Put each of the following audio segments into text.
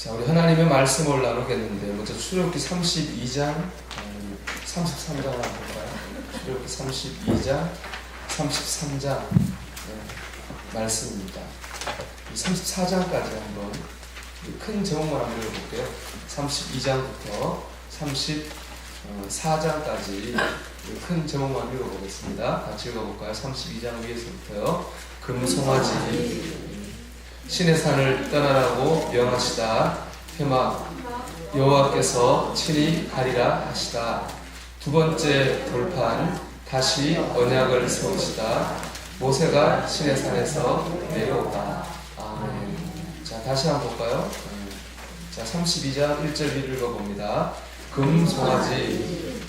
자, 우리 하나님의 말씀을 나누겠는데 먼저 출애굽기 32장, 33장 한번 볼까요? 출애굽기 32장, 33장 말씀입니다. 34장까지 한번 큰 제목만 한번 읽어볼게요. 32장부터 34장까지 큰 제목만 읽어보겠습니다. 같이 읽어볼까요? 32장 위에서부터요. 금송아지 신의 산을 떠나라고 명하시다. 해마 여호와께서 친히 가리라 하시다. 두 번째 돌판 다시 언약을 세우시다. 모세가 신의 산에서 내려오다. 아멘. 자, 다시 한번 볼까요? 자, 32장 1절 읽어봅니다. 금송아지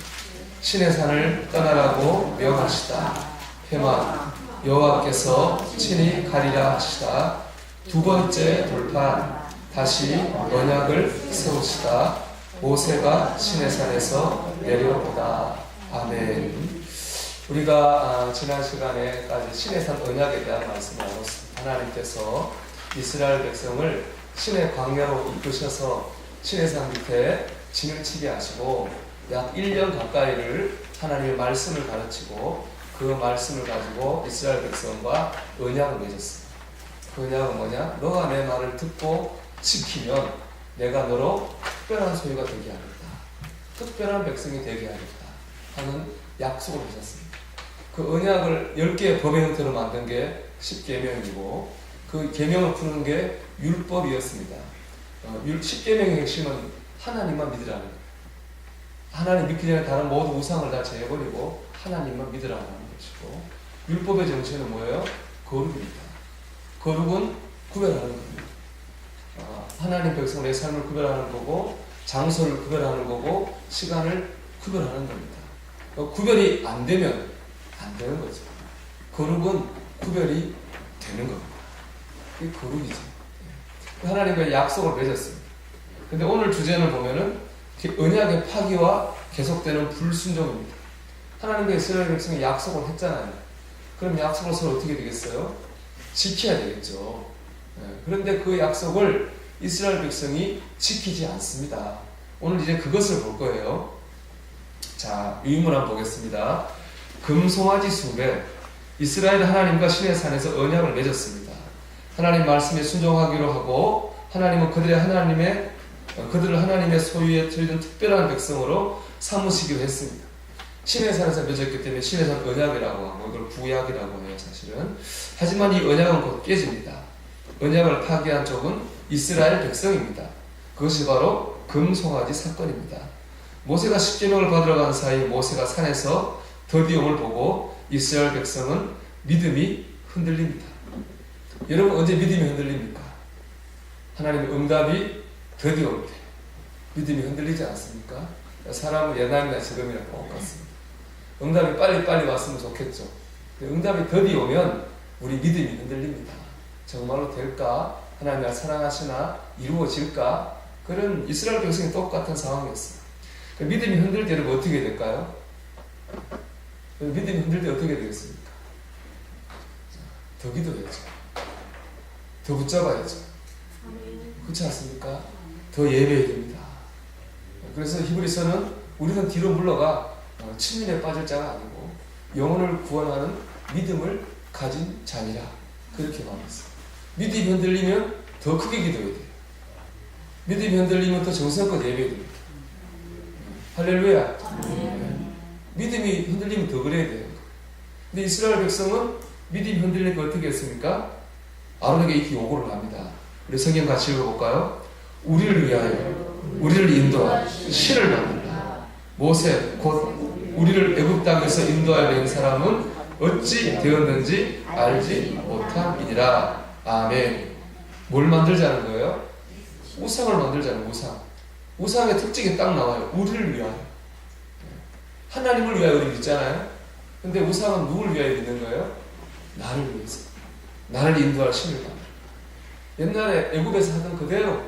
신의 산을 떠나라고 명하시다. 해마 여호와께서 친히 가리라 하시다. 두 번째 돌판 다시 언약을 세우시다. 모세가 신의 산에서 내려오다. 아멘. 우리가 지난 시간에까지 신의 산 언약에 대한 말씀을 나눴습니다. 하나님께서 이스라엘 백성을 신의 광야로 이끄셔서 신의 산 밑에 진을 치게 하시고 약 1년 가까이를 하나님의 말씀을 가르치고 그 말씀을 가지고 이스라엘 백성과 언약을 맺었습니다. 그 언약은 뭐냐? 너가 내 말을 듣고 지키면 내가 너로 특별한 소유가 되게 하겠다. 특별한 백성이 되게 하겠다 하는 약속을 하셨습니다. 그 언약을 10개의 법의 형태로 만든 게 10계명이고 그 계명을 푸는 게 율법이었습니다. 10계명의 핵심은 하나님만 믿으라는 거예요. 하나님 믿기 전에 다른 모든 우상을 다 제해버리고 하나님만 믿으라는 것이고, 율법의 정체는 뭐예요? 거룩입니다. 거룩은 구별하는 겁니다. 하나님 백성의 삶을 구별하는 거고, 장소를 구별하는 거고, 시간을 구별하는 겁니다. 구별이 안 되면 안 되는 거죠. 거룩은 구별이 되는 겁니다. 그게 거룩이죠. 하나님과 약속을 맺었습니다. 근데 오늘 주제는 보면은 언약의 파기와 계속되는 불순종입니다. 하나님과 이스라엘 백성이 약속을 했잖아요. 그럼 약속을 서로 어떻게 되겠어요? 지켜야 되겠죠. 그런데 그 약속을 이스라엘 백성이 지키지 않습니다. 오늘 이제 그것을 볼 거예요. 자, 유인물 한번 보겠습니다. 금송아지 숲에 이스라엘 하나님과 신의 산에서 언약을 맺었습니다. 하나님 말씀에 순종하기로 하고 하나님은 그들을 하나님의 소유에 들던 특별한 백성으로 삼으시기로 했습니다. 신의 산에서 맺었기 때문에 신의 산 언약이라고 하고 이걸 구약이라고 해요, 사실은. 하지만 이 언약은 곧 깨집니다. 언약을 파기한 쪽은 이스라엘 백성입니다. 그것이 바로 금송아지 사건입니다. 모세가 십계명을 받으러 간 사이 모세가 산에서 더디움을 보고 이스라엘 백성은 믿음이 흔들립니다. 여러분, 언제 믿음이 흔들립니까? 하나님의 응답이 더디올 때 믿음이 흔들리지 않습니까? 사람은 예날이나 지금이나 똑같습니다. 응답이 빨리 왔으면 좋겠죠. 응답이 더디 오면 우리 믿음이 흔들립니다. 정말로 될까? 하나님 날 사랑하시나? 이루어질까? 그런 이스라엘 백성이 똑같은 상황이었습니다. 믿음이 흔들 때는 어떻게 될까요? 믿음이 흔들 때 어떻게 되겠습니까? 더 기도해야죠. 더 붙잡아야죠. 그렇지 않습니까? 더 예배해야 됩니다. 그래서 히브리서는 우리는 뒤로 물러가 침륜에 빠질 자가 아니고 영혼을 구원하는 믿음을 가진 자니라, 그렇게 말했어요. 믿음이 흔들리면 더 크게 기도해야 돼요. 믿음이 흔들리면 더 정성껏 예배해야 됩니다. 할렐루야. 믿음이 흔들리면 더 그래야 돼요. 근데 이스라엘 백성은 믿음이 흔들리니까 어떻게 했습니까? 아론에게 이렇게 요구를 합니다. 우리 성경 같이 읽어볼까요? 우리를 위하여 우리를 인도할 신을 만든다. 모세 곧 우리를 애굽 땅에서 인도하여 낸 사람은 어찌 되었는지 알지 못함이니라. 아멘. 뭘 만들자는 거예요? 우상을 만들자는 우상. 우상의 특징이 딱 나와요. 우리를 위하여. 하나님을 위하여 우리 믿잖아요. 근데 우상은 누굴 위하여 믿는 거예요? 나를 위해서. 나를 인도할 신을 만든다. 옛날에 애굽에서 하던 그대로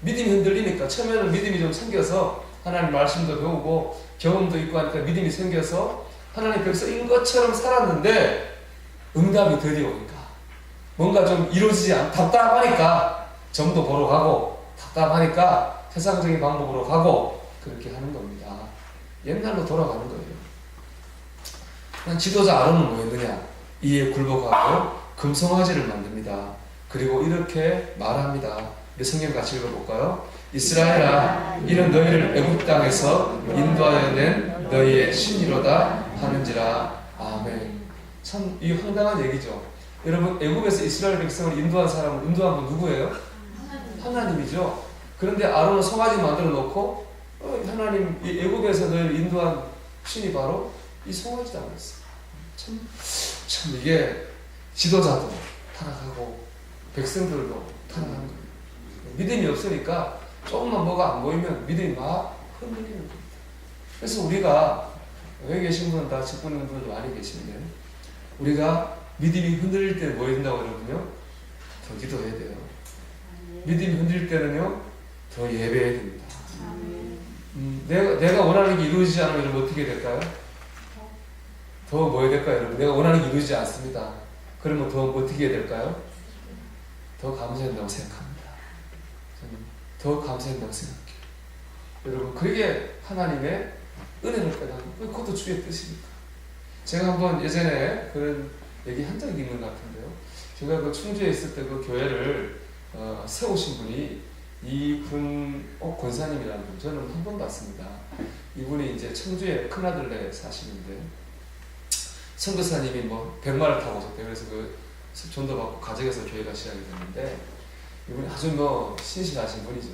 믿음이 흔들리니까 처음에는 믿음이 좀 생겨서 하나님 말씀도 배우고 경험도 있고 하니까 믿음이 생겨서 하나님 백성인 것처럼 살았는데 응답이 드디어 오니까 뭔가 좀 이루어지지 답답하니까 점도 보러 가고 답답하니까 세상적인 방법으로 가고 그렇게 하는 겁니다. 옛날로 돌아가는 거예요. 지도자 아론은 뭐 했느냐? 이에 굴복하고 금송아지를 만듭니다. 그리고 이렇게 말합니다. 우리 성경 같이 읽어볼까요? 이스라엘아, 이는 너희를 애굽 땅에서 인도하여 낸 너희의 신이로다 하는지라. 아멘. 참 이 황당한 얘기죠. 여러분, 애굽에서 이스라엘 백성을 인도한 사람은 인도한 건 누구예요? 하나님이죠. 그런데 아론은 송아지 만들어 놓고 하나님, 이 애굽에서 너희를 인도한 신이 바로 이 송아지라고 했어요. 참 이게 지도자도 타락하고 백성들도 타락하는 거예요. 믿음이 없으니까 조금만 뭐가 안 보이면 믿음이 막 흔들리는 겁니다. 그래서 우리가 여기 계신 분은 다 직분인 분들 많이 계시는데 우리가 믿음이 흔들릴 때 뭐 해야 된다고 그러거든요? 더 기도해야 돼요. 믿음이 흔들릴 때는요 더 예배해야 됩니다. 내가 원하는 게 이루어지지 않으면 여러분 어떻게 될까요? 더 뭐 해야 될까요? 여러분 내가 원하는 게 이루어지지 않습니다. 그러면 더 어떻게 해야 될까요? 더 감사해야 된다고 생각합니다. 저는 더 감사해야 된다고 생각해요. 여러분 그게 하나님의 은혜를 빼가는 그것도 주의 뜻입니까? 제가 한번 예전에 그런 얘기 한 적이 있는 것 같은데요. 제가 그 충주에 있을 때 그 교회를 세우신 분이 이분 권사님이라는 분 저는 한 번 봤습니다. 이분이 이제 청주에 큰아들네 사시는데 선교사님이 뭐 100마를 타고 오셨대요. 그래서 그 전도 받고 가정에서 교회가 시작이 됐는데 이분이 아주 뭐 신실하신 분이죠.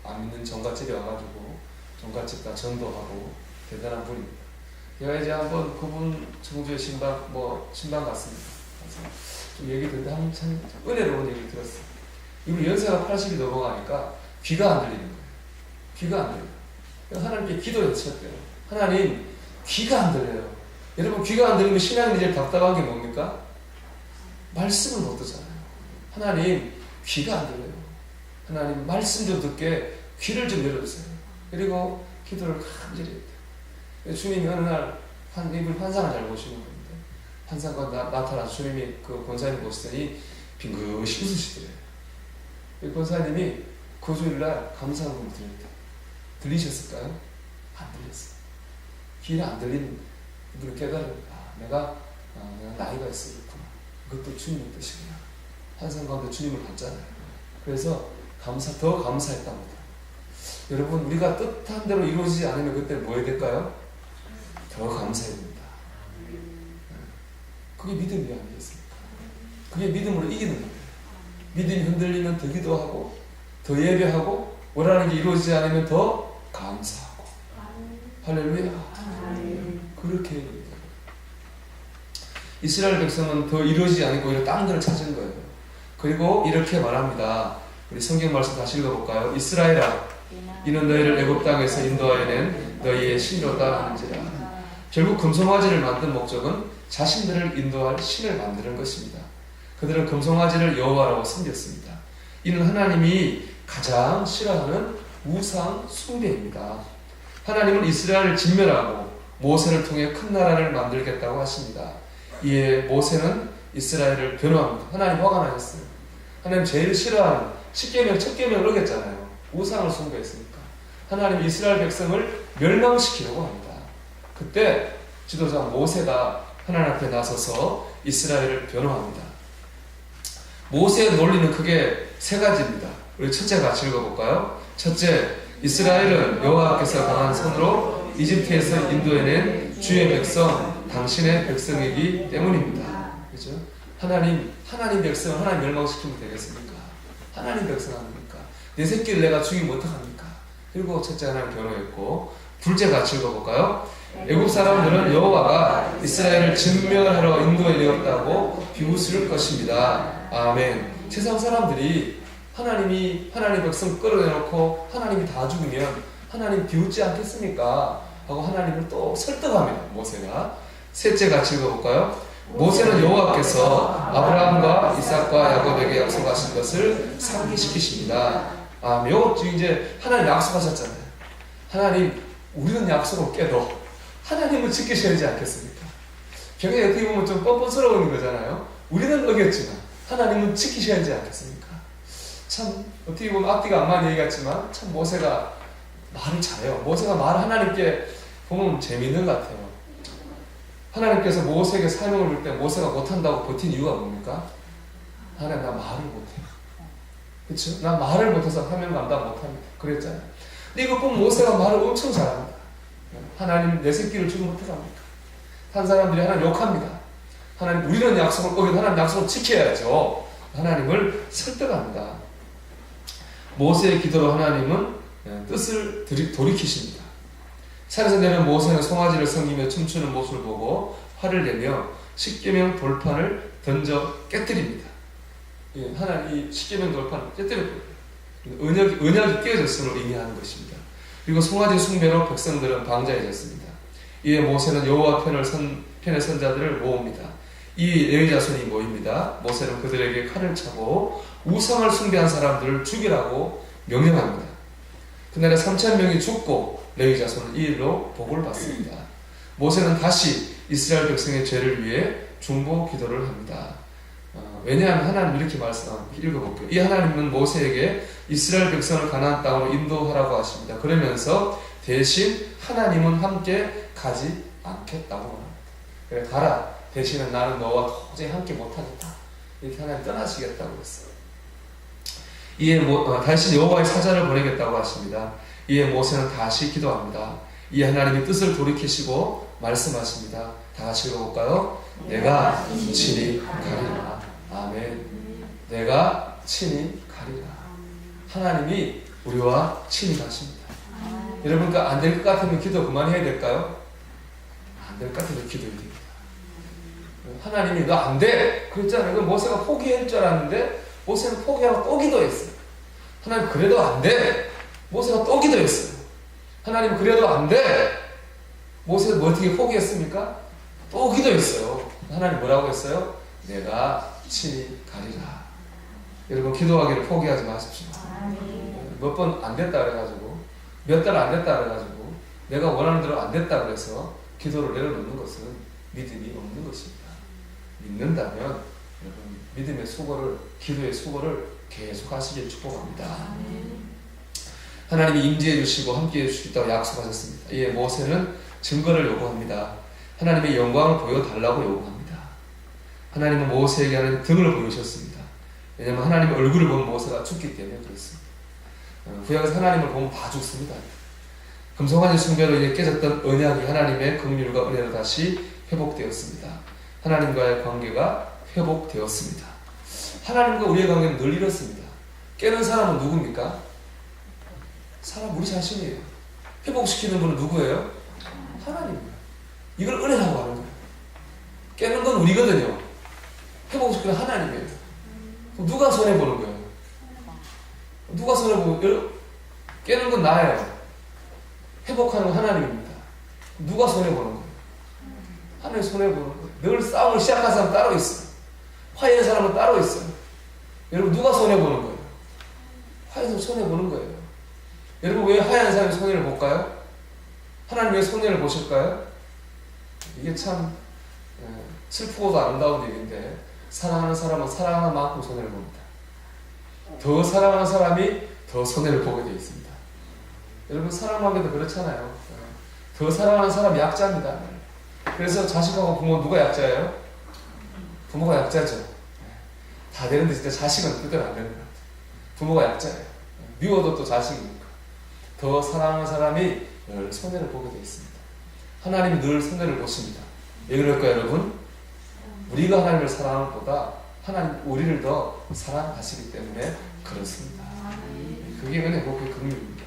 안 믿는 정갓집에 와가지고 정갓집 다 전도하고 대단한 분입니다. 제가 이제 한번 그분 청주에 신방 갔습니다. 그래서 좀 얘기 듣는데 참 은혜로운 얘기 들었어요. 이분 연세가 80이 넘어가니까 귀가 안 들리는 거예요. 귀가 안 들려요. 하나님께 기도를 했었대요. 하나님 귀가 안 들려요. 여러분 귀가 안 들리면 신앙이 제일 답답한 게 뭡니까? 말씀을 못 듣잖아요. 하나님 귀가 안 들려요. 하나님 말씀 좀 듣게 귀를 좀 열어주세요. 그리고 기도를 간절히 했대요. 주님이 어느 날 이분 환상을 잘 보시는 건데 환상과 나타나서 주님이 그 권사님 보시더니 빙긋이 웃으시더래요. 이 권사님이 그 주일날 감사함을 드렸대요. 들리셨을까요? 안 들렸어요. 귀는 안 들리는 이분을 깨달은 내가 나이가 있었구나. 그것도 주님의 뜻이구나. 환상 가운데 주님을 봤잖아요. 그래서 더 감사했답니다. 여러분 우리가 뜻한 대로 이루어지지 않으면 그때 뭐 해야 될까요? 더 감사해야 됩니다. 그게 믿음이 아니겠습니까? 그게 믿음으로 이기는 거예요. 믿음이 흔들리면 더 기도하고 더 예배하고 원하는 게 이루어지지 않으면 더 감사하고 할렐루야. 그렇게 됩니다. 이스라엘 백성은 더 이루어지지 않고 오히려 딴 데를 찾은 거예요. 그리고 이렇게 말합니다. 우리 성경 말씀 다시 읽어볼까요? 이스라엘아, 이는 너희를 애굽 땅에서 인도하여 낸 너희의 신이로다 하는지라. 결국 금송아지를 만든 목적은 자신들을 인도할 신을 만드는 것입니다. 그들은 금송아지를 여호와라고 섬겼습니다. 이는 하나님이 가장 싫어하는 우상 숭배입니다. 하나님은 이스라엘을 진멸하고 모세를 통해 큰 나라를 만들겠다고 하십니다. 이에 모세는 이스라엘을 변호합니다. 하나님 화가 나셨어요. 하나님 제일 싫어하는 10계명, 첫 계명을 어겼잖아요. 우상을 숭배했으니까. 하나님 이스라엘 백성을 멸망시키려고 합니다. 그때 지도자 모세가 하나님 앞에 나서서 이스라엘을 변호합니다. 모세의 논리는 크게 세 가지입니다. 우리 첫째 같이 읽어볼까요? 첫째, 이스라엘은 여호와께서 강한 손으로 이집트에서 인도해낸 주의 백성, 당신의 백성이기 때문입니다. 그죠? 하나님 백성을 하나님 멸망시키면 되겠습니까? 하나님 백성 아닙니까? 내 새끼를 내가 죽이면 어떡합니까? 그리고 첫째 하나님 변호했고, 둘째 같이 읽어볼까요? 애굽 사람들은 여호와가 이스라엘을 진멸하러 인도해 내었다고 비웃을 것입니다. 아멘. 세상 사람들이 하나님 백성 끌어내놓고 하나님이 다 죽으면 하나님 비웃지 않겠습니까? 하고 하나님을 또 설득합니다. 모세가. 셋째 같이 읽어볼까요? 모세는 여호와께서 아브라함과 이삭과 야곱에게 약속하신 것을 상기시키십니다. 아멘. 요거 지금 이제 하나님 약속하셨잖아요. 하나님 우리는 약속을 깨도 하나님은 지키셔야 하지 않겠습니까? 굉장히 어떻게 보면 좀 뻔뻔스러운 거잖아요. 우리는 어겼지만 하나님은 지키셔야 하지 않겠습니까? 참 어떻게 보면 앞뒤가 안 맞는 얘기 같지만 참 모세가 말을 잘해요. 모세가 말 하나님께 보면 재미있는 것 같아요. 하나님께서 모세에게 사명을 줄 때 모세가 못한다고 버틴 이유가 뭡니까? 하나님, 나 말을 못해요. 그렇죠? 나 말을 못해서 사명 감당 못합니다. 그랬잖아요. 근데 이거 보면 모세가 말을 엄청 잘합니다. 하나님, 내 새끼를 주면 어떡합니까? 한 사람들이 하나님 욕합니다. 하나님, 우리는 약속을 어긴 하나님 약속을 지켜야죠. 하나님을 설득합니다. 모세의 기도로 하나님은 뜻을 돌이키십니다. 산에서 내려온 모세는 송아지를 섬기며 춤추는 모습을 보고 화를 내며 십계명 돌판을 던져 깨뜨립니다. 하나님 이 십계명 돌판을 깨뜨렸거든요. 언약이 깨어졌음을 의미하는 것입니다. 그리고 송아지 숭배로 백성들은 방자해졌습니다. 이에 모세는 여호와 편의 선자들을 모읍니다. 이 레위 자손이 모입니다. 모세는 그들에게 칼을 차고 우상을 숭배한 사람들을 죽이라고 명령합니다. 그날에 3,000명이 죽고 레위 자손은 이 일로 복을 받습니다. 모세는 다시 이스라엘 백성의 죄를 위해 중보 기도를 합니다. 왜냐하면 하나님 이렇게 읽어볼게요. 이 하나님은 모세에게 이스라엘 백성을 가나안 땅으로 인도하라고 하십니다. 그러면서 대신 하나님은 함께 가지 않겠다고 합니다. 그래, 가라. 대신은 나는 너와 도저히 함께 못하겠다. 이렇게 하나님 떠나시겠다고 했어요. 이에 다시 여호와의 사자를 보내겠다고 하십니다. 이에 모세는 다시 기도합니다. 이에 하나님이 뜻을 돌이키시고 말씀하십니다. 다 같이 읽어볼까요? 내가 친히 가리라. 아멘. 내가 친히 가리라. 하나님이 우리와 친히 가십니다. 여러분, 그러니까 안 될 것 같으면 기도 그만해야 될까요? 안 될 것 같으면 기도해야 됩니다. 하나님이 너 안 돼! 그랬잖아요. 모세가 포기할 줄 알았는데 모세는 포기하고 또 기도했어요. 하나님 그래도 안 돼! 모세가 또 기도했어요. 하나님 그래도 안 돼! 모세는 뭐 어떻게 포기했습니까? 또 기도했어요. 하나님 뭐라고 했어요? 내가 친히 가리라. 여러분, 기도하기를 포기하지 마십시오. 몇 번 안 됐다 그래가지고, 몇 달 안 됐다 그래가지고, 내가 원하는 대로 안 됐다 그래서 기도를 내려놓는 것은 믿음이 없는 것입니다. 믿는다면 여러분, 믿음의 수고를, 기도의 수고를 계속 하시길 축복합니다. 하나님이 임재해 주시고 함께 해 주시겠다고 약속하셨습니다. 이에 모세는 증거를 요구합니다. 하나님의 영광을 보여달라고 요구합니다. 하나님은 모세에게 하는 등을 보여주셨습니다. 왜냐하면 하나님의 얼굴을 보면 모세가 죽기 때문에 그렇습니다. 구약에서 하나님을 보면 다 죽습니다. 금송아지 숭배로 이제 깨졌던 언약이 하나님의 긍휼과 은혜로 다시 회복되었습니다. 하나님과의 관계가 회복되었습니다. 하나님과 우리의 관계는 늘 이렇습니다. 깨는 사람은 누굽니까? 사람 우리 자신이에요. 회복시키는 분은 누구예요? 하나님이에요. 이걸 은혜라고 하는 거예요. 깨는 건 우리거든요. 회복시키는 하나님이에요. 누가 손해보는 거예요? 누가 손해보고 깨는 건 나예요. 회복하는 건 하나님입니다. 누가 손해보는 거예요? 하나님 손해보는 거예요. 늘 싸움을 시작한 사람 따로 있어요. 화해한 사람은 따로 있어요. 여러분, 누가 손해보는 거예요? 화해해서 손해보는 거예요. 여러분, 왜 화해한 사람이 손해를 볼까요? 하나님 왜 손해를 보실까요? 이게 참 슬프고도 아름다운 얘기인데, 사랑하는 사람은 사랑하는 만큼 손해를 봅니다. 더 사랑하는 사람이 더 손해를 보게 되어 있습니다. 여러분, 사랑하기도 그렇잖아요. 더 사랑하는 사람이 약자입니다. 그래서 자식하고 부모 누가 약자예요? 부모가 약자죠. 다 되는데 진짜 자식은 그때는 안 되는 것 같아요. 부모가 약자예요. 미워도 또 자식이니까. 더 사랑하는 사람이 늘 손해를 보게 되어 있습니다. 하나님이 늘 손해를 보십니다. 왜 그럴까요, 여러분? 우리가 하나님을 사랑하는 것보다 하나님 우리를 더 사랑하시기 때문에 그렇습니다. 그게 은혜고 그게 긍휼입니다.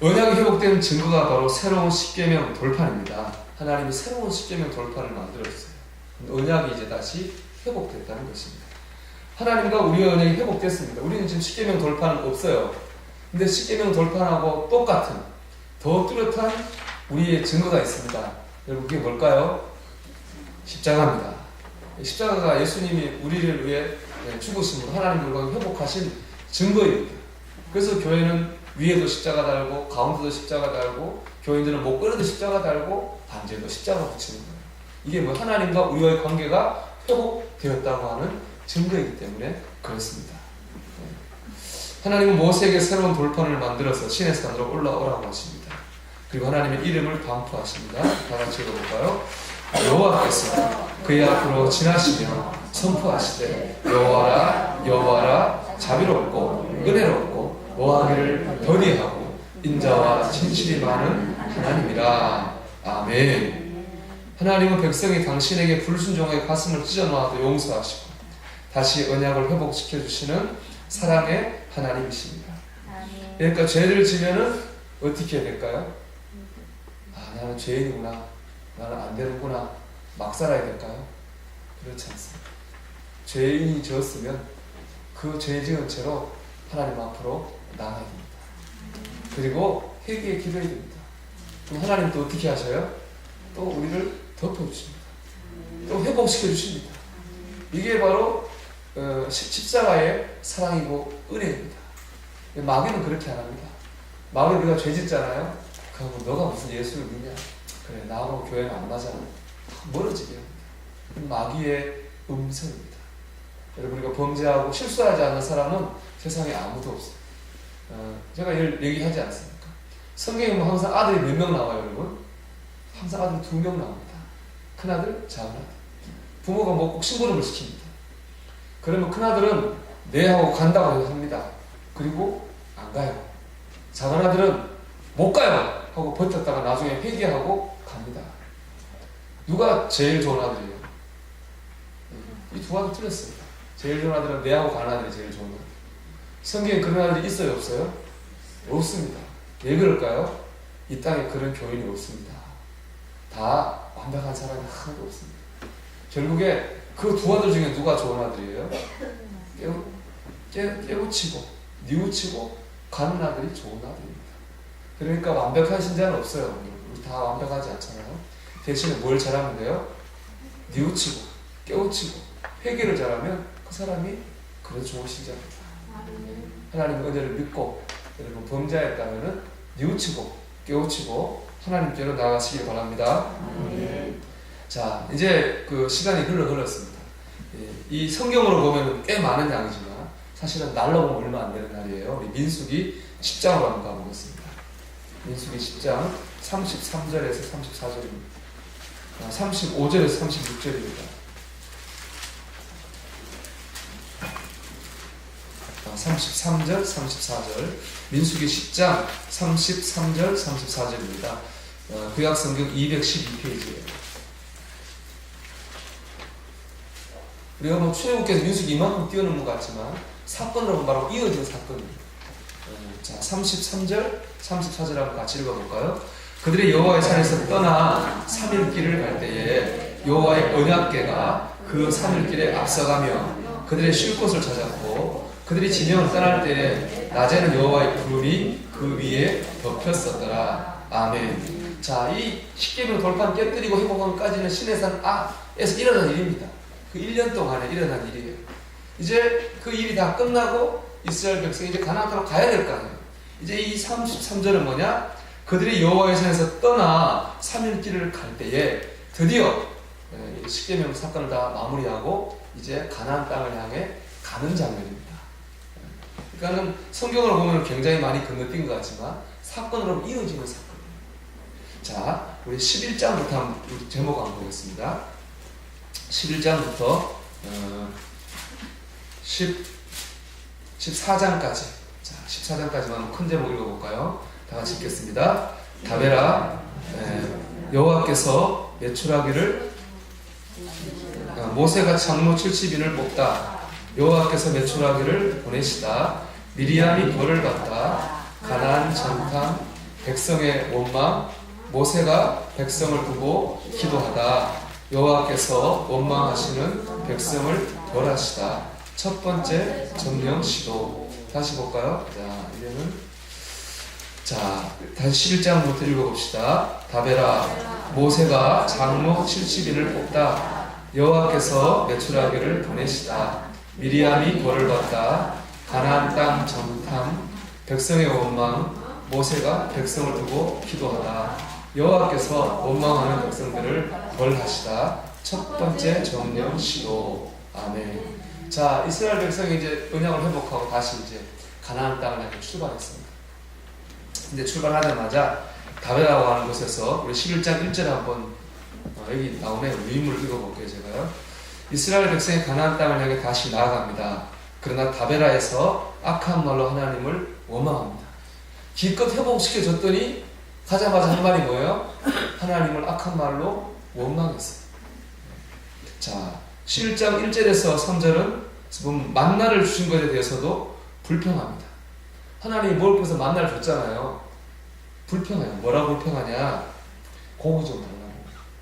언약이 회복된 증거가 바로 새로운 십계명 돌판입니다. 하나님이 새로운 십계명 돌판을 만들어주세요. 언약이 이제 다시 회복됐다는 것입니다. 하나님과 우리의 언약이 회복됐습니다. 우리는 지금 십계명 돌판은 없어요. 근데 십계명 돌판하고 똑같은 더 뚜렷한 우리의 증거가 있습니다. 여러분, 그게 뭘까요? 십자가입니다. 십자가가 예수님이 우리를 위해 죽으심으로 하나님과 회복하신 증거입니다. 그래서 교회는 위에도 십자가 달고 가운데도 십자가 달고 교인들은 목걸이도 십자가 달고 반지에도 십자가 붙이는 거예요. 이게 뭐 하나님과 우리와의 관계가 회복되었다고 하는 증거이기 때문에 그렇습니다. 하나님은 모세에게 새로운 돌판을 만들어서 신의 산으로 올라오라고 하십니다. 그리고 하나님의 이름을 반포하십니다. 다 같이 읽어볼까요? 여호와께서 그의 앞으로 지나시며 선포하시되 여호와라 여호와라 자비롭고 은혜롭고 노하기를 더디하고 인자와 진실이 많은 하나님이라. 아멘. 하나님은 백성이 당신에게 불순종하여 가슴을 찢어놓아도 용서하시고 다시 언약을 회복시켜 주시는 사랑의 하나님이십니다. 그러니까 죄를 지면은 어떻게 해야 될까요? 아, 나는 죄인이구나, 나는 안 되는구나, 막 살아야 될까요? 그렇지 않습니다. 죄인이 지었으면 그 죄 지은 채로 하나님 앞으로 나가야 됩니다. 그리고 회개에 기도해야 됩니다. 그럼 하나님 또 어떻게 하셔요? 또 우리를 덮어주십니다. 또 회복시켜 주십니다. 이게 바로 십자가의 사랑이고 은혜입니다. 마귀는 그렇게 안 합니다. 마귀는 우리가 죄 짓잖아요. 그러고 너가 무슨 예수를 믿냐? 그래, 나하고 교회는 안 맞아. 멀어지게 합니다. 마귀의 음성입니다. 여러분, 우리가 범죄하고 실수하지 않는 사람은 세상에 아무도 없어요. 제가 얘기하지 않습니까? 성경에 보면 항상 아들이 몇 명 나와요, 여러분? 항상 아들이 2명 나옵니다. 큰아들, 작은아들. 부모가 뭐 꼭 심부름을 시킵니다. 그러면 큰아들은 네 하고 간다고 합니다. 그리고 안 가요. 작은아들은 못 가요 하고 버텼다가 나중에 회개하고 갑니다. 누가 제일 좋은 아들이에요? 이 두 아들 틀렸습니다. 제일 좋은 아들은 네 하고 가는 아들이 제일 좋은 아들. 성경에 그런 아들이 있어요, 없어요? 없습니다. 왜 그럴까요? 이 땅에 그런 교인이 없습니다. 다 완벽한 사람이 하나도 없습니다. 결국에 그 두 아들 중에 누가 좋은 아들이에요? 깨우치고 뉘우치고 가는 아들이 좋은 아들입니다. 그러니까 완벽한 신자는 없어요. 우리 다 완벽하지 않잖아요. 대신에 뭘 잘하면 돼요? 뉘우치고 깨우치고 회개를 잘하면 그 사람이 그래도 좋은 신자입니다. 하나님의 은혜를 믿고 여러분 범죄했다면 뉘우치고 깨우치고 하나님께로 나아가시길 바랍니다. 자, 이제 그 시간이 흘렀습니다. 이 성경으로 보면 꽤 많은 양이지만 사실은 날로 보면 얼마 안 되는 날이에요. 우리 민수기 10장으로 한번 가보겠습니다. 민수기 10장 33절에서 34절입니다. 35절에서 36절입니다. 33절, 34절. 민수기 10장 33절, 34절입니다. 구약성경 212페이지예요. 우리가 뭐 출애굽께서 민수기 이만큼 뛰어넘는 것 같지만 사건으로 바로 이어진 사건입니다. 자, 33절, 34절 한번 같이 읽어볼까요? 그들이 여호와의 산에서 떠나 3일 길을 갈 때에 여호와의 언약궤가 그 3일 길에 앞서가며 그들의 쉴 곳을 찾았고 그들이 진영을 떠날 때에 낮에는 여호와의 구름이 그 위에 덮였었더라. 아멘. 자, 이 십계명 돌판 깨뜨리고 회복하기까지는 시내산 에서 일어난 일입니다. 그 1년 동안에 일어난 일이에요. 이제 그 일이 다 끝나고 이스라엘 백성이 이제 가나안 땅으로 가야 될 거 아니에요. 이제 이 33절은 뭐냐? 그들이 여호와의 산에서 떠나 3일 길을 갈 때에 드디어 십계명 사건을 다 마무리하고 이제 가나안 땅을 향해 가는 장면입니다. 그러니까는 성경을 보면 굉장히 많이 건너뛴 것 같지만 사건으로 이어지는 사건이에요. 자, 우리 11장부터 한번 우리 제목 한번 보겠습니다. 11장부터 14장까지. 자, 14장까지만 큰 제목 읽어볼까요? 다 같이 읽겠습니다. 다베라, 여호와께서 메추라기를 모세가 장로 70인을 뽑다. 여호와께서 메추라기를 보내시다. 미리암이 벌을 받다. 가나안 정탐, 백성의 원망, 모세가 백성을 두고 기도하다. 여호와께서 원망하시는 백성을 벌하시다. 첫 번째 점령 시도. 다시 볼까요? 자, 이제는 다시 11장부터 읽어봅시다. 다베라, 모세가 장로 70인을 뽑다. 여호와께서 메추라기를 보내시다. 미리암이 벌을 받다. 가나안 땅 정탐, 백성의 원망, 모세가 백성을 두고 기도하다. 여호와께서 원망하는 백성들을 벌하시다. 첫 번째 점령 시도. 아멘. 자, 이스라엘 백성이 이제 언약을 회복하고 다시 이제 가나안 땅을 향해 출발했습니다. 근데 출발하자마자 다베라고 하는 곳에서 우리 11장 1절에 한번 여기 나오네요. 위임을 읽어볼게요. 제가요. 이스라엘 백성이 가나안 땅을 향해 다시 나아갑니다. 그러나 다베라에서 악한 말로 하나님을 원망합니다. 기껏 회복시켜줬더니 가자마자 한 말이 뭐예요? 하나님을 악한 말로 원망했어요. 자, 11장 1절에서 3절은 만나를 주신 것에 대해서도 불평합니다. 하나님이 뭘 해서 만나를 줬잖아요. 불평해요. 뭐라고 불평하냐? 고기 좀 달라고.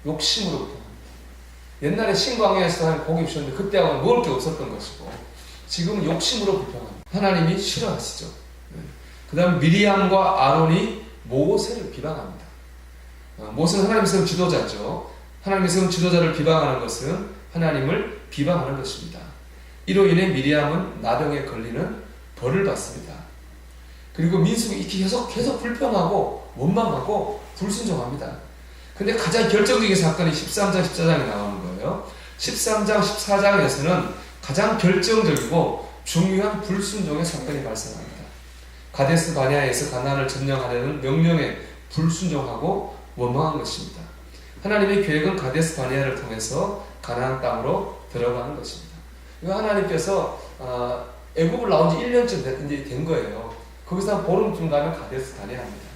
욕심으로 불평합니다. 옛날에 신광야에서 하나님 고기 주셨는데 그때하고는 먹을 게 없었던 것이고 지금은 욕심으로 불평합니다. 하나님이 싫어하시죠. 그 다음 미리암과 아론이 모세를 비방합니다. 모세는 하나님의 세운 지도자죠. 하나님의 세운 지도자를 비방하는 것은 하나님을 비방하는 것입니다. 이로 인해 미리암은 나병에 걸리는 벌을 받습니다. 그리고 민수가 계속 불평하고 원망하고 불순종합니다. 근데 가장 결정적인 사건이 13장, 14장에 나오는 거예요. 13장, 14장에서는 가장 결정적이고 중요한 불순종의 사건이 발생합니다. 가데스 바네아에서 가나안을 점령하려는 명령에 불순종하고 원망한 것입니다. 하나님의 계획은 가데스 바네아를 통해서 가나안 땅으로 들어가는 것입니다. 이거 하나님께서 애굽을 나온 지 1년쯤 이제 된 거예요. 거기서 한 보름쯤 가면 가데스 바네아입니다.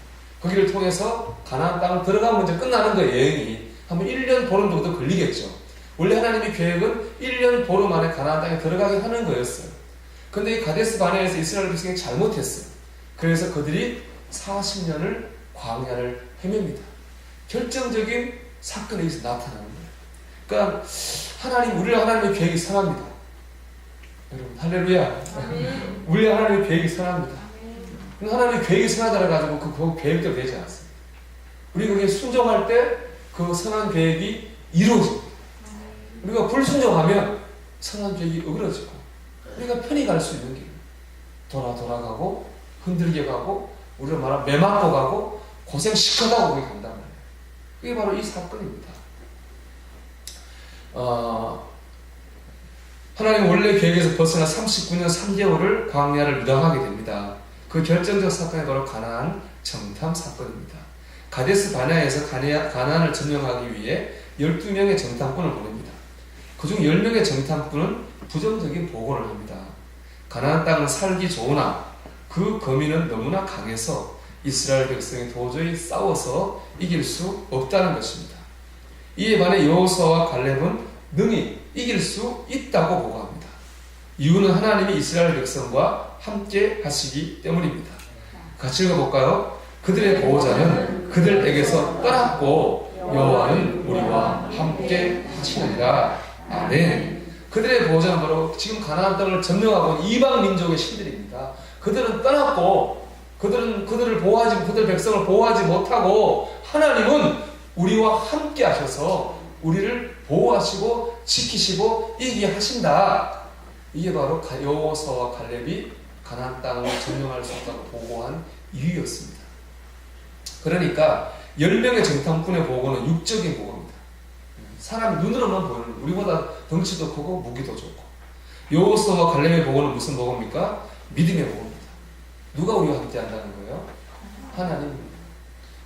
거기를 통해서 가나안 땅을 들어가면 이제 끝나는 거예요. 여행이 한번 1년 보름 정도 걸리겠죠. 원래 하나님의 계획은 1년 보름 안에 가나안 땅에 들어가게 하는 거였어요. 근데 이 가데스 바네아에서 이스라엘 백성이 잘못했어요. 그래서 그들이 40년을 광야를 헤맵니다. 결정적인 사건이 여기서 나타나는 거예요. 그러니까 우리가 하나님의 계획이 선합니다. 여러분 할렐루야. 우리 하나님의 계획이 선합니다. 하나님의 계획이 선하다고 가지고 그 계획대로 되지 않습니다. 우리 거기에 순종할 때 그 선한 계획이 이루어집니다. 우리가 불순종하면 선한 계획이 어그러지고 우리가 편히 갈 수 있는 길 돌아가고 흔들게 가고 우리가 말하면 매맞고 가고 고생 시커다고 거기 간단 말이에요. 그게 바로 이 사건입니다. 하나님 원래 계획에서 벗어나 39년 3개월을 광야를 무당하게 됩니다. 그 결정적 사건이 바로 가나안 정탐 사건입니다. 가데스 바네아에서 가나안을 점령하기 위해 12명의 정탐꾼을 보냅니다. 그중 10명의 정탐꾼은 부정적인 보고를 합니다. 가나안 땅은 살기 좋으나 그 거민은 너무나 강해서 이스라엘 백성이 도저히 싸워서 이길 수 없다는 것입니다. 이에 반해 여호수아와 갈렙은 능히 이길 수 있다고 보고합니다. 이유는 하나님이 이스라엘 백성과 함께 하시기 때문입니다. 같이 읽어볼까요? 그들의 보호자는 그들에게서 떠났고 여호와는 우리와 함께 하시느니라. 아멘. 그들의 보호자는 바로 지금 가나안 땅을 점령하고 온 이방 민족의 신들입니다. 그들은 떠났고 그들을 보호하지, 그들 백성을 보호하지 못하고 하나님은 우리와 함께 하셔서 우리를 보호하시고 지키시고 이기게 하신다. 이게 바로 여호수아와 갈렙이 가나안 땅을 점령할 수 있다고 보고한 이유였습니다. 그러니까 10명의 정탐꾼의 보고는 육적인 보고입니다. 사람이 눈으로만 보이는, 우리보다 덩치도 크고 무기도 좋고. 여호수아와 갈렙의 보고는 무슨 보고입니까? 믿음의 보고입니다. 누가 우리와 함께 한다는 거예요? 하나님.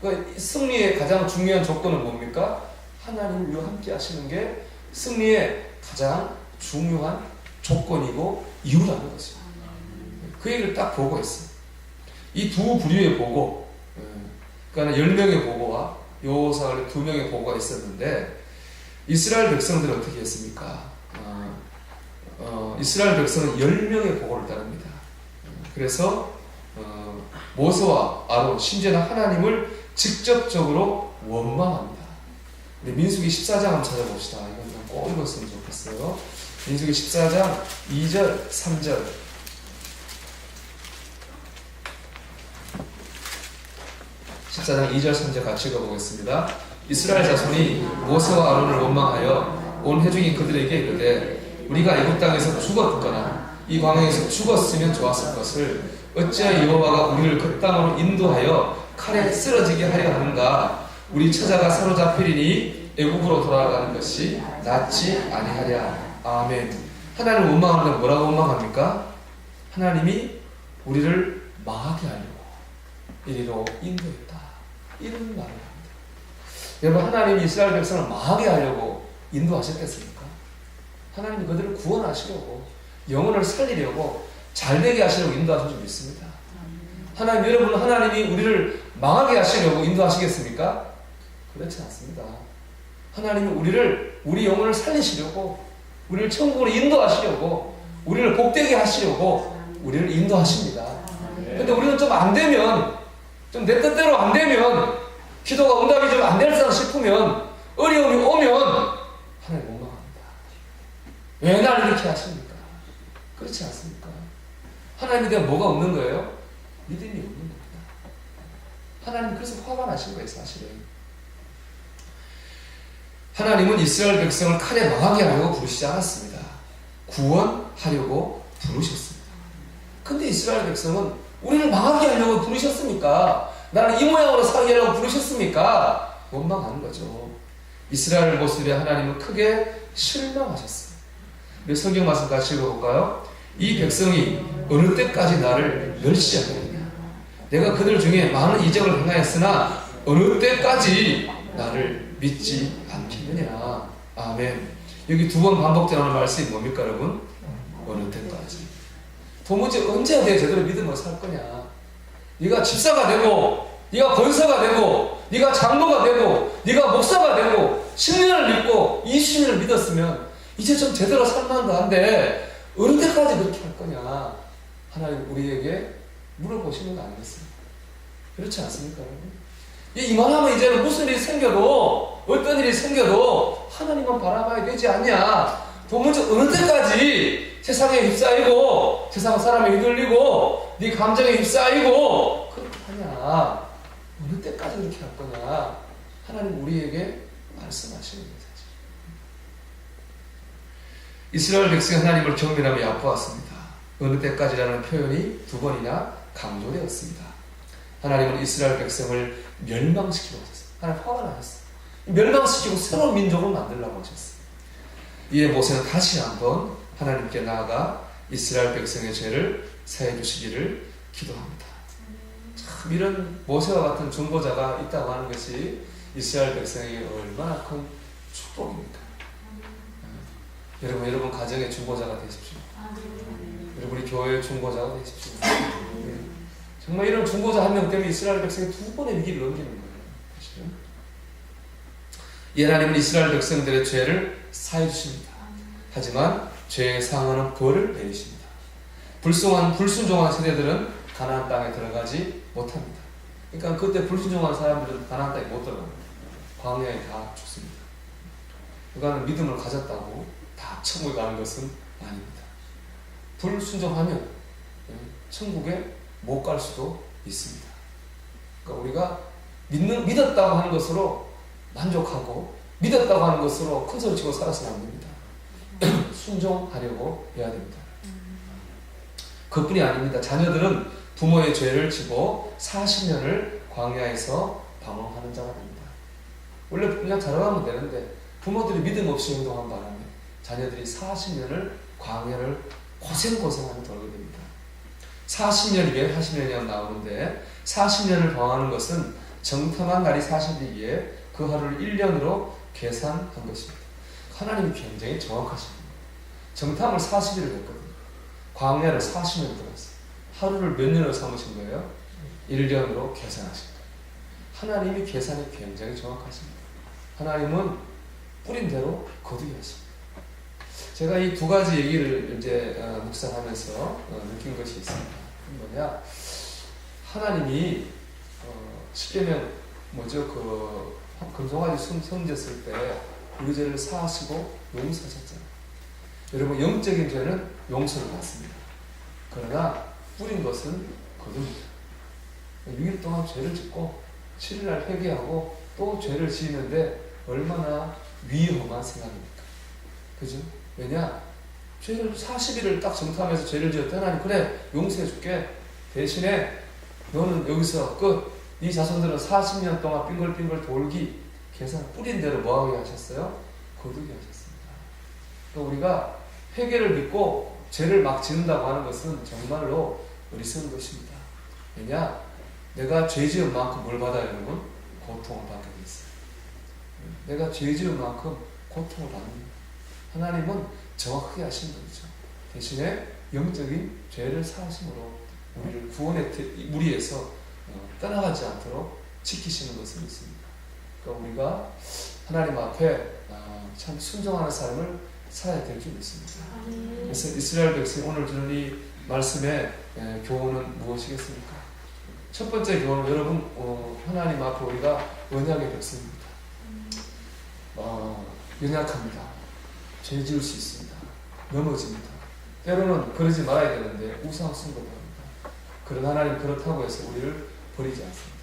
그러니까 승리의 가장 중요한 조건은 뭡니까? 하나님 우리와 함께 하시는 게 승리의 가장 중요한 조건이고 이유라는 것입니다. 그 얘기를 딱 보고했어요. 이 두 부류의 보고, 그러니까 10명의 보고와 여호수아 2명의 보고가 있었는데 이스라엘 백성들은 어떻게 했습니까? 이스라엘 백성은 10명의 보고를 따릅니다. 그래서 모세와 아론, 심지어는 하나님을 직접적으로 원망합니다. 근데 민수기 14장 한번 찾아봅시다. 이건 꼭 읽었으면 좋겠어요. 민수기 14장 2절, 3절. 14장 2절, 3절 같이 읽어보겠습니다. 이스라엘 자손이 모세와 아론을 원망하여 온 회중이 그들에게 이르되 우리가 애굽 땅에서 죽었거나 이 광야에서 죽었으면 좋았을 것을 어찌하여 여호와가 우리를 그 땅으로 인도하여 칼에 쓰러지게 하려 하는가? 우리 처자가 사로잡히리니 애굽으로 돌아가는 것이 낫지 아니하랴. 아멘. 하나님 원망하는 건 뭐라고 원망합니까? 하나님이 우리를 망하게 하려고 이리로 인도했다. 이런 말을 합니다. 여러분, 하나님이 이스라엘 백성을 망하게 하려고 인도하셨겠습니까? 하나님이 그들을 구원하시려고, 영혼을 살리려고, 잘되게 하시려고 인도하신 줄 믿습니다. 하나님, 여러분, 하나님이 우리를 망하게 하시려고 인도하시겠습니까? 그렇지 않습니다. 하나님이 우리 영혼을 살리시려고, 우리를 천국으로 인도하시려고, 우리를 복되게 하시려고 우리를 인도하십니다. 근데 우리는 좀 안 되면, 좀 내 뜻대로 안 되면, 기도가 응답이 좀 안 될 듯 싶으면, 어려움이 오면 하나님 원망합니다. 왜 날 이렇게 하십니까? 그렇지 않습니까? 하나님에 대한 뭐가 없는 거예요? 믿음이 없는 겁니다. 하나님 그래서 화가 나신 거예요, 사실은. 하나님은 이스라엘 백성을 칼에 망하게 하려고 부르시지 않았습니다. 구원하려고 부르셨습니다. 근데 이스라엘 백성은 우리를 망하게 하려고 부르셨습니까? 나는 이 모양으로 살게 하려고 부르셨습니까? 원망하는 거죠. 이스라엘 모습에 하나님은 크게 실망하셨어요. 우리 성경 말씀 같이 읽어볼까요? 이 백성이 어느 때까지 나를 멸시하겠느냐? 내가 그들 중에 많은 이적을 행하였으나 어느 때까지 나를 믿지 않겠느냐? 아멘. 여기 두 번 반복되는 말씀이 뭡니까, 여러분? 어느 때까지. 도무지 언제 내가 제대로 믿음으로 살 거냐? 네가 집사가 되고, 네가 권사가 되고, 네가 장로가 되고, 네가 목사가 되고, 10년을 믿고 20년을 믿었으면 이제 좀 제대로 살만도 한데 어느 때까지 그렇게 할 거냐? 하나님 우리에게 물어보시는 거 아니겠습니까? 그렇지 않습니까, 여러분? 이만하면 이제는 무슨 일이 생겨도, 어떤 일이 생겨도 하나님만 바라봐야 되지 않냐? 도무지 어느 때까지 세상에 휩싸이고, 세상 사람에 휘둘리고, 네 감정에 휩싸이고 그렇게 하냐? 어느 때까지 그렇게 할 거냐? 하나님 우리에게 말씀하시는 거예요. 이스라엘 백성이 하나님을 경멸하며 얕보았습니다. 어느 때까지라는 표현이 두 번이나 강조되었습니다. 하나님은 이스라엘 백성을 멸망시키고 하셨어요. 하나님 화가 나셨어요. 멸망시키고 새로운 민족을 만들려고 하셨어요. 이에 모세는 다시 한번 하나님께 나아가 이스라엘 백성의 죄를 사해 주시기를 기도합니다. 참 이런 모세와 같은 중보자가 있다고 하는 것이 이스라엘 백성에게 얼마나 큰 축복입니까? 여러분 가정의 중보자가 되십시오. 여러분 우리 교회의 중보자가 되십시오. 정말 이런 중보자 한 명 때문에 이스라엘 백성이 두 번의 위기를 넘기는 거예요. 이 하나님은 이스라엘 백성들의 죄를 사해 주십니다. 하지만 죄의 상한은 벌을 내리십니다. 불순종한 세대들은 가나안 땅에 들어가지 못합니다. 그러니까 그때 불순종한 사람들은 가나안 땅에 못 들어갑니다. 광야에 다 죽습니다. 그러니까 믿음을 가졌다고 다 천국에 가는 것은 아닙니다. 불순종하면 천국에 못 갈 수도 있습니다. 그러니까 우리가 믿었다고 하는 것으로 만족하고 믿었다고 하는 것으로 큰 소리 치고 살아서는 안 됩니다. 순종하려고 해야 됩니다. 그뿐이 아닙니다. 자녀들은 부모의 죄를 지고 40년을 광야에서 방황하는 자가 됩니다. 원래 그냥 자라가면 되는데 부모들이 믿음 없이 행동한 바람에 자녀들이 40년을 광야를 고생하며 돌게 됩니다. 40년이면 80년이 나오는데 40년을 방황하는 것은 정탐한 날이 40일이기에 그 하루를 1년으로 계산한 것입니다. 하나님이 굉장히 정확하십니다. 정탐을 40일을 했거든요. 광야를 40년 들었어요. 하루를 몇 년으로 삼으신 거예요? 1년으로 계산하신 거예요. 하나님이 계산이 굉장히 정확하십니다. 하나님은 뿌린 대로 거두게 하십니다. 제가 이 두 가지 얘기를 이제 묵상하면서 느낀 것이 있습니다. 뭐냐? 하나님이 십계명 금송아지 손졌을 때 우리 죄를 사하시고 용서하셨잖아요. 여러분 영적인 죄는 용서를 받습니다. 그러나 뿌린 것은 거둡니다. 6일 동안 죄를 짓고 7일날 회개하고 또 죄를 지으는데 얼마나 위험한 생각입니까? 그죠? 왜냐? 죄를 40일을 딱 정탐해서 죄를 지었다. 하나님 그래 용서해줄게. 대신에 너는 여기서 끝. 네 자손들은 40년 동안 빙글빙글 돌기 계산 뿌린 대로 뭐하게 하셨어요? 거두게 하셨습니다. 그러니까 우리가 회개를 믿고 죄를 막 짓는다고 하는 것은 정말로 어리석은 것입니다. 왜냐? 내가 죄 지은 만큼 뭘 받아야 여러분? 고통을 받게 돼 있어요. 내가 죄 지은 만큼 고통을 받는 하나님은 정확하게 하시는 거죠. 대신에 영적인 죄를 사하심으로 우리를 구원의 무리에서 떠나가지 않도록 지키시는 것은 있습니다. 그러니까 우리가 하나님 앞에 참 순종하는 삶을 살아야 될 줄 믿습니다. 그래서 이스라엘 백성 오늘 주는 이 말씀의 교훈은 무엇이겠습니까? 첫 번째 교훈은 여러분 하나님 앞에 우리가 언약의 백성입니다. 연약합니다. 죄 지을 수 있습니다. 넘어집니다. 때로는 그러지 말아야 되는데 우상 숭배를 합니다. 그런 하나님 그렇다고 해서 우리를 버리지 않습니다.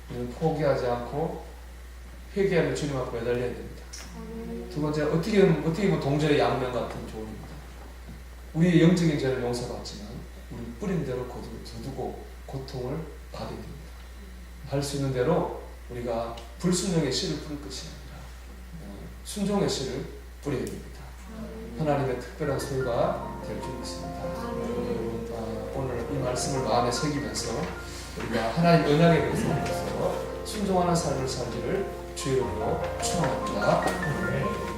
우리는 포기하지 않고 회개하며 주님 앞에 매달려야 됩니다. 두 번째, 어떻게 보면 동전의 양면 같은 교훈입니다. 우리의 영적인 죄는 용서받지만 우리 뿌린 대로 거두고 고통을 받아야 됩니다. 할 수 있는 대로 우리가 불순종의 씨를 뿌릴 것이 아니라 순종의 씨를 뿌려야 됩니다. 하나님의 특별한 소유가 될 줄 믿습니다. 오늘 이 말씀을 마음에 새기면서 우리가 하나님 언약의 백성으로서 순종하는 삶을 살기를 주의 이름으로 축원합니다.